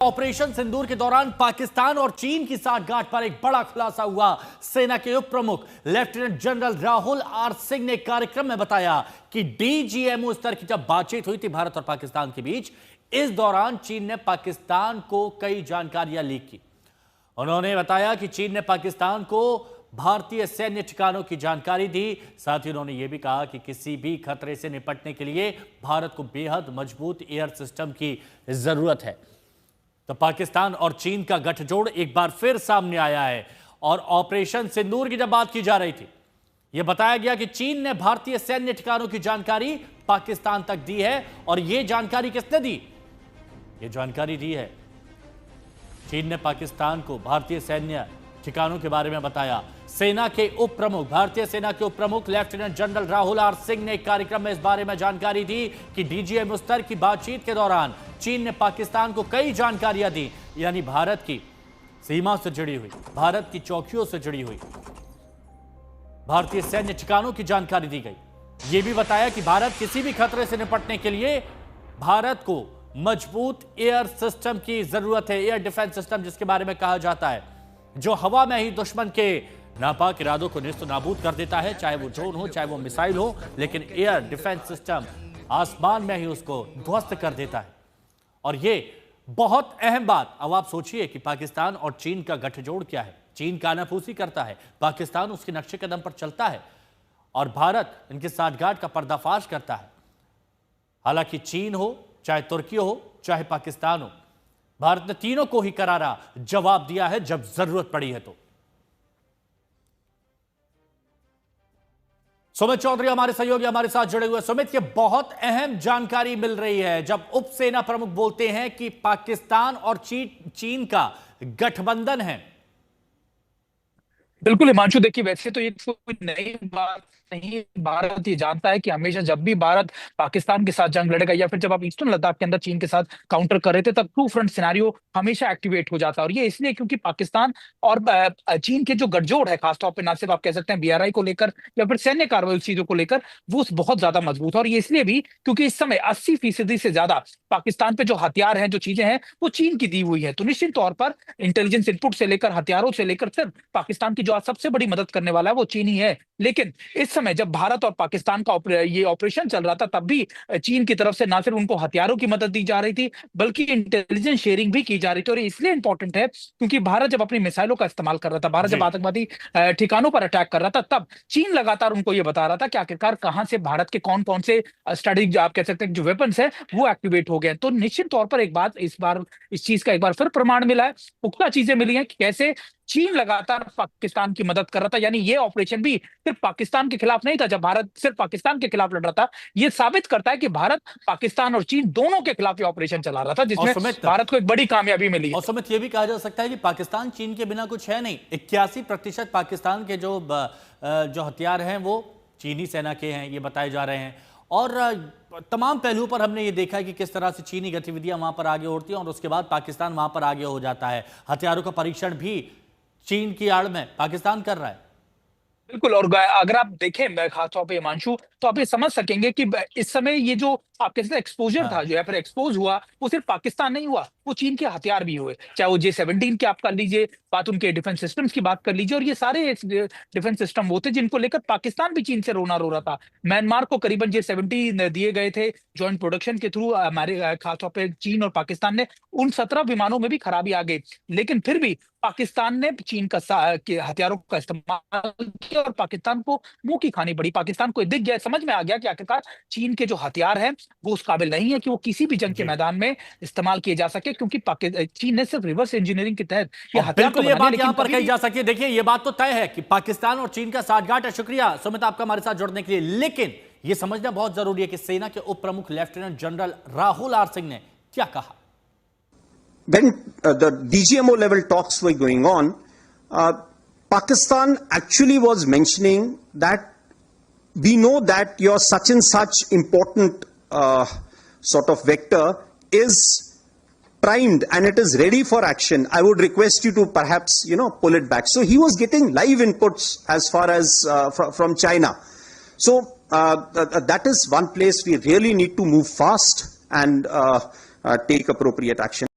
Operation सिंदूर के दौरान पाकिस्तान और चीन की साठगांठ पर एक बड़ा खुलासा हुआ। सेना के उप प्रमुख lieutenant general Rahul R Singh ने कार्यक्रम में बताया कि डीजीएमओ स्तर की जब बातचीत हुई थी भारत और पाकिस्तान के बीच, इस दौरान चीन ने पाकिस्तान को कई जानकारियां लीक की। उन्होंने बताया कि चीन ने पाकिस्तान को भारतीय सैन्य ठिकानों की जानकारी दी। साथ ही उन्होंने यह भी कहा कि किसी भी खतरे से निपटने के लिए भारत को बेहद मजबूत एयर सिस्टम की जरूरत है। तो पाकिस्तान और चीन का गठजोड़ एक बार फिर सामने आया है और ऑपरेशन सिंदूर की जब बात की जा रही थी, यह बताया गया कि चीन ने भारतीय सैन्य ठिकानों की जानकारी पाकिस्तान तक दी है। और यह जानकारी किसने दी? यह जानकारी दी है चीन ने पाकिस्तान को भारतीय सैन्य ठिकानों के बारे में बताया। सेना के उप प्रमुख, भारतीय सेना के उप प्रमुख lieutenant general Rahul R Singh ने कार्यक्रम में इस बारे में जानकारी दी कि डीजीएमओ स्तर की बातचीत के दौरान चीन ने पाकिस्तान को कई जानकारियां दी, यानी भारत की सीमा से जुड़ी हुई, भारत की चौकियों से जुड़ी हुई, भारतीय सैन्य ठिकानों की जानकारी दी गई। यह भी बताया कि भारत किसी भी खतरे से निपटने के लिए भारत को मजबूत एयर सिस्टम की जरूरत है। एयर डिफेंस सिस्टम जिसके बारे में कहा जाता है, जो हवा में ही दुश्मन के नापाक इरादों को निस्त नाबूद कर देता है, चाहे वो ड्रोन हो, चाहे वो मिसाइल हो, लेकिन एयर डिफेंस सिस्टम आसमान में ही उसको ध्वस्त कर देता है। और ये बहुत अहम बात, अब आप सोचिए कि पाकिस्तान और चीन का गठजोड़ क्या है। चीन कानाफूसी करता है, पाकिस्तान उसके नक्शे कदम पर चलता है और भारत इनके साठगांठ का पर्दाफाश करता है। हालांकि चीन हो, चाहे तुर्की हो, चाहे पाकिस्तान हो, भारत ने तीनों को ही करारा जवाब दिया है जब जरूरत पड़ी है। तो सुमित चौधरी हमारे सहयोगी हमारे साथ जुड़े हुए। सुमित, ये बहुत अहम जानकारी मिल रही है जब उप सेना प्रमुख बोलते हैं कि पाकिस्तान और चीन का गठबंधन है। बिल्कुल हिमांशु, देखिए वैसे तो ये कोई नई बात नहीं। भारत ये जानता है कि हमेशा जब भी भारत पाकिस्तान के साथ जंग लड़ेगा या फिर जब आप ईस्टर्न लद्दाख के अंदर चीन के साथ काउंटर कर रहे थे, तब टू फ्रंट सिनेरियो हमेशा एक्टिवेट हो जाता है। और ये इसलिए क्योंकि पाकिस्तान और चीन के जो गठजोड़ है, खासतौर पर ना सिर्फ आप कह सकते हैं बीआरआई को लेकर या फिर सैन्य कार्रवाई चीजों को लेकर, वो बहुत ज्यादा मजबूत है। और ये इसलिए भी क्योंकि इस समय 80% से ज्यादा पाकिस्तान पे जो हथियार हैं, जो चीजें हैं, वो चीन की दी हुई है। तो निश्चित तौर पर इंटेलिजेंस इनपुट से लेकर हथियारों से लेकर सिर्फ पाकिस्तान की जो आज सबसे बड़ी मदद करने वाला है वो चीन ही है। लेकिन इस समय जब भारत और पाकिस्तान का ये ऑपरेशन चल रहा था, तब भी चीन की तरफ से ना सिर्फ उनको हथियारों की मदद दी जा रही थी, बल्कि इंटेलिजेंस शेयरिंग भी की जा रही थी। और इसलिए इंपॉर्टेंट है क्योंकि भारत जब अपनी मिसाइलों का इस्तेमाल कर रहा था, भारत जब आतंकवादी ठिकानों पर अटैक कर रहा था, तब चीन लगातार उनको यह बता रहा था कि आखिरकार कहां से भारत के कौन कौन से स्ट्रेटेजिक, आप कह सकते हैं, जो वेपन्स है वो एक्टिवेट हो गए। तो निश्चित तौर पर एक बात, इस बार इस चीज का एक बार फिर प्रमाण मिला है, पुख्ता चीजें मिली हैं कि कैसे चीन लगातार पाकिस्तान की मदद कर रहा था। यानी ये ऑपरेशन भी सिर्फ पाकिस्तान के खिलाफ नहीं था। जब भारत सिर्फ पाकिस्तान के खिलाफ लड़ रहा था, ये साबित करता है कि भारत पाकिस्तान और चीन दोनों के खिलाफ ये ऑपरेशन चला रहा था, जिसमें भारत को एक बड़ी कामयाबी मिली। और सुमित, ये भी कहा जा सकता है कि पाकिस्तान चीन के बिना कुछ है नहीं। 81% पाकिस्तान के जो हथियार हैं वो चीनी सेना के हैं, ये बताए जा रहे हैं। और तमाम पहलुओं पर हमने ये देखा है कि किस तरह से चीनी गतिविधियां वहां पर आगे होती हैं और उसके बाद पाकिस्तान वहां पर आगे हो जाता है। हथियारों का परीक्षण भी चीन की आड़ में पाकिस्तान कर रहा है। बिल्कुल। और अगर आप देखें खासतौर पे हिमांशु, तो आप ये समझ सकेंगे कि इस समय ये जो आप कहते हैं एक्सपोजर था, जो या फिर एक्सपोज हुआ, वो सिर्फ पाकिस्तान नहीं हुआ, वो चीन के हथियार भी हुए। चाहे वो J-17 की आप कर लीजिए बात, उनके डिफेंस सिस्टम्स की बात कर लीजिए, और ये सारे डिफेंस सिस्टम वो थे जिनको लेकर पाकिस्तान भी चीन से रोना रो रहा था। म्यांमार को करीबन J-17 दिए गए थे ज्वाइंट प्रोडक्शन के थ्रू। हमारे खासतौर पर चीन और पाकिस्तान ने उन 17 विमानों में भी खराबी आ गई, लेकिन फिर भी पाकिस्तान ने चीन के हथियारों का इस्तेमाल किया और पाकिस्तान को मुंह की खानी पड़ी। पाकिस्तान को दिख गया, समझ में आ गया कि आखिरकार चीन के जो हथियार हैं वो उस काबिल नहीं है कि वो किसी भी जंग के मैदान में इस्तेमाल किए जा सके, क्योंकि चीन ने सिर्फ रिवर्स इंजीनियरिंग के तहत ये हथियार बिल्कुल ये बात यहां पर कही जा सकती है। देखिए, ये बात तो तय है कि पाकिस्तान और चीन का साठगांठ है। शुक्रिया सुमित आपका हमारे साथ जुड़ने के लिए। लेकिन यह समझना बहुत जरूरी है कि सेना के उप प्रमुख lieutenant general Rahul R Singh ने क्या कहा। When the DGMO level talks were going on, Pakistan actually was mentioning that we know that your such and such important sort of vector is primed and it is ready for action. I would request you to perhaps, pull it back. So he was getting live inputs as far as from China. So that is one place we really need to move fast and take appropriate action.